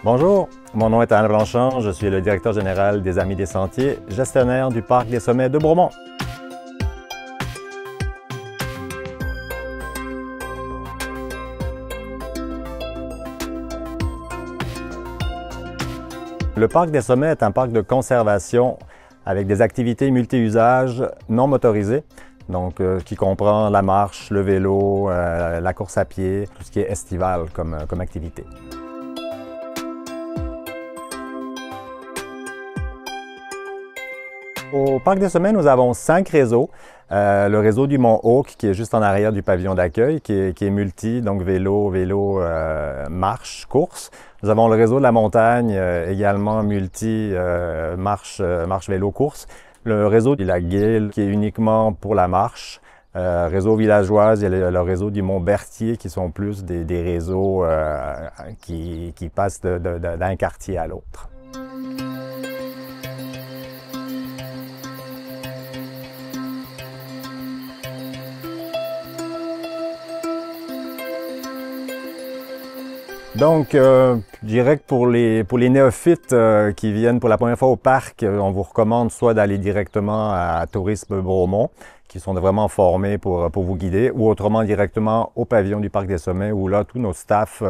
Bonjour, mon nom est Alain Blanchard, je suis le directeur général des Amis des Sentiers, gestionnaire du Parc des Sommets de Bromont. Le Parc des Sommets est un parc de conservation avec des activités multi-usages non motorisées, donc qui comprend la marche, le vélo, la course à pied, tout ce qui est estival comme activité. Au Parc des Sommets, nous avons 5 réseaux. Le réseau du Mont Hawk, qui est juste en arrière du pavillon d'accueil, qui est multi, donc vélo, marche, course. Nous avons le réseau de la montagne, également multi, marche, vélo, course. Le réseau du lac Gale, qui est uniquement pour la marche. Réseau villageoise, il y a le réseau du Mont Berthier, qui sont plus des réseaux qui passent d'un quartier à l'autre. Donc, je dirais que pour les néophytes qui viennent pour la première fois au parc, on vous recommande soit d'aller directement à Tourisme Bromont, qui sont vraiment formés pour vous guider, ou autrement directement au pavillon du Parc des Sommets, où là, tous nos staffs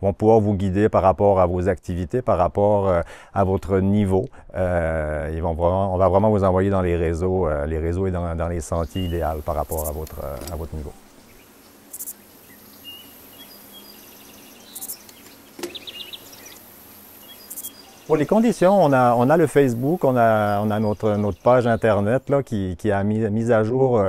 vont pouvoir vous guider par rapport à vos activités, par rapport à votre niveau. On va vraiment vous envoyer dans les réseaux et dans les sentiers idéaux par rapport à votre niveau. Pour les conditions, on a le Facebook, on a notre page Internet là, qui est mise à jour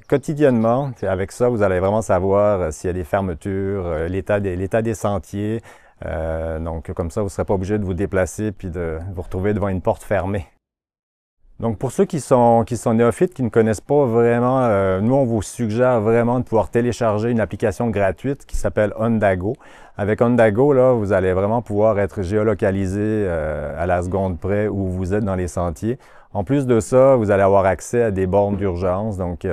quotidiennement. Avec ça, vous allez vraiment savoir s'il y a des fermetures, l'état des sentiers. Donc comme ça, vous ne serez pas obligé de vous déplacer puis de vous retrouver devant une porte fermée. Donc pour ceux qui sont néophytes, qui ne connaissent pas vraiment, nous on vous suggère vraiment de pouvoir télécharger une application gratuite qui s'appelle Ondago. Avec Ondago, là, vous allez vraiment pouvoir être géolocalisé à la seconde près où vous êtes dans les sentiers. En plus de ça, vous allez avoir accès à des bornes d'urgence. Donc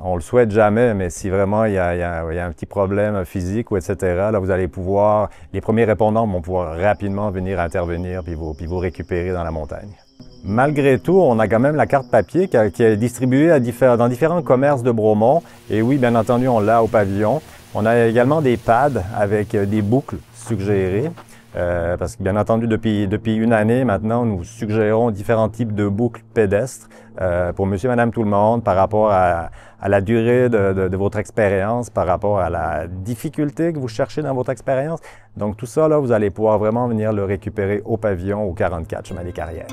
on le souhaite jamais, mais si vraiment il y a un petit problème physique ou etc., là vous allez pouvoir, les premiers répondants vont pouvoir rapidement venir intervenir puis vous récupérer dans la montagne. Malgré tout, on a quand même la carte papier qui est distribuée dans différents commerces de Bromont. Et oui, bien entendu, on l'a au pavillon. On a également des pads avec des boucles suggérées. Parce que bien entendu, depuis une année maintenant, nous suggérons différents types de boucles pédestres pour monsieur, madame, tout le monde par rapport à la durée de votre expérience, par rapport à la difficulté que vous cherchez dans votre expérience. Donc tout ça, là, vous allez pouvoir vraiment venir le récupérer au pavillon au 44 Chemin des Carrières.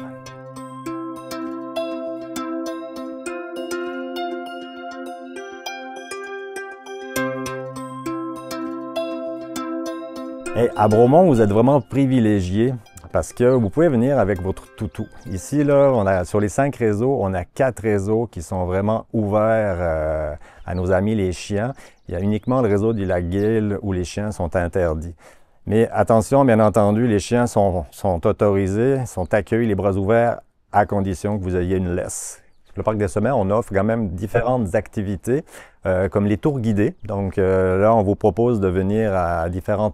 Et à Bromont, vous êtes vraiment privilégié parce que vous pouvez venir avec votre toutou. Ici, là, sur les 5 réseaux, on a 4 réseaux qui sont vraiment ouverts à nos amis les chiens. Il y a uniquement le réseau du lac Gale où les chiens sont interdits. Mais attention, bien entendu, les chiens sont autorisés, sont accueillis les bras ouverts à condition que vous ayez une laisse. Le Parc des Sommets, on offre quand même différentes activités comme les tours guidés. Donc là, on vous propose de venir à différents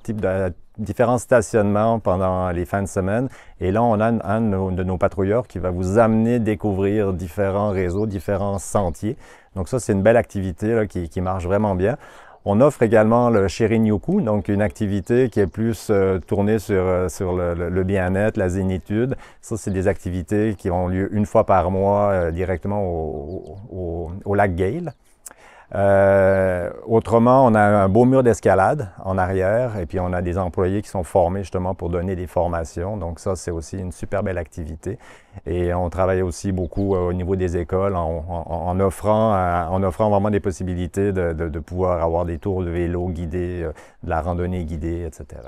stationnements pendant les fins de semaine. Et là, on a un de nos patrouilleurs qui va vous amener découvrir différents réseaux, différents sentiers. Donc ça, c'est une belle activité là, qui marche vraiment bien. On offre également le Shirin-Yoku, donc une activité qui est plus tournée sur le bien-être, la zénitude. Ça, c'est des activités qui ont lieu une fois par mois directement au lac Gale. Autrement, on a un beau mur d'escalade en arrière et puis on a des employés qui sont formés justement pour donner des formations. Donc ça, c'est aussi une super belle activité. Et on travaille aussi beaucoup au niveau des écoles en offrant vraiment des possibilités de pouvoir avoir des tours de vélo guidés, de la randonnée guidée, etc.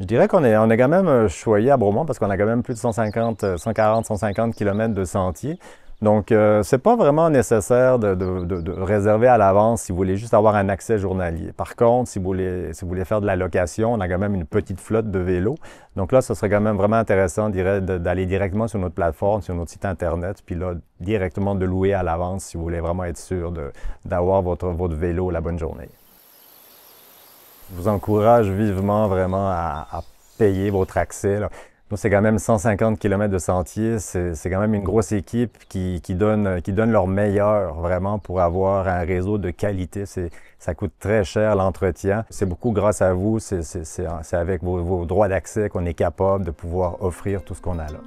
Je dirais qu'on est quand même choyé à Bromont parce qu'on a quand même plus de 140-150 km de sentiers. Donc, c'est pas vraiment nécessaire de réserver à l'avance si vous voulez juste avoir un accès journalier. Par contre, si vous voulez faire de la location, on a quand même une petite flotte de vélos. Donc là, ce serait quand même vraiment intéressant d'aller directement sur notre plateforme, sur notre site Internet, puis là, directement de louer à l'avance si vous voulez vraiment être sûr d'avoir votre vélo la bonne journée. Je vous encourage vivement vraiment à payer votre accès, là. Nous, c'est quand même 150 km de sentier. C'est quand même une grosse équipe qui donne leur meilleur vraiment pour avoir un réseau de qualité. Ça coûte très cher l'entretien. C'est beaucoup grâce à vous. C'est avec vos droits d'accès qu'on est capable de pouvoir offrir tout ce qu'on a là.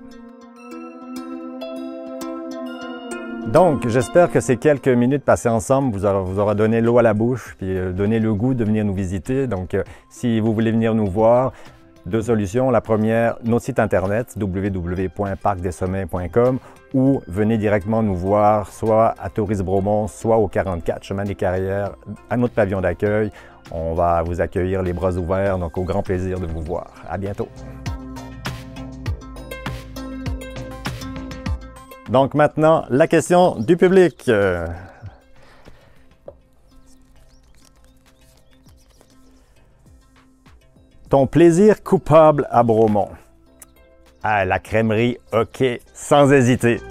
Donc, j'espère que ces quelques minutes passées ensemble vous aura donné l'eau à la bouche puis donné le goût de venir nous visiter. Donc, si vous voulez venir nous voir, deux solutions. La première, notre site internet www.parcdessommets.com ou venez directement nous voir soit à Tourisme-Bromont, soit au 44 Chemin des Carrières, à notre pavillon d'accueil. On va vous accueillir les bras ouverts, donc au grand plaisir de vous voir. À bientôt. Donc maintenant, la question du public. Ton plaisir coupable à Bromont? Ah, la crèmerie, OK, sans hésiter.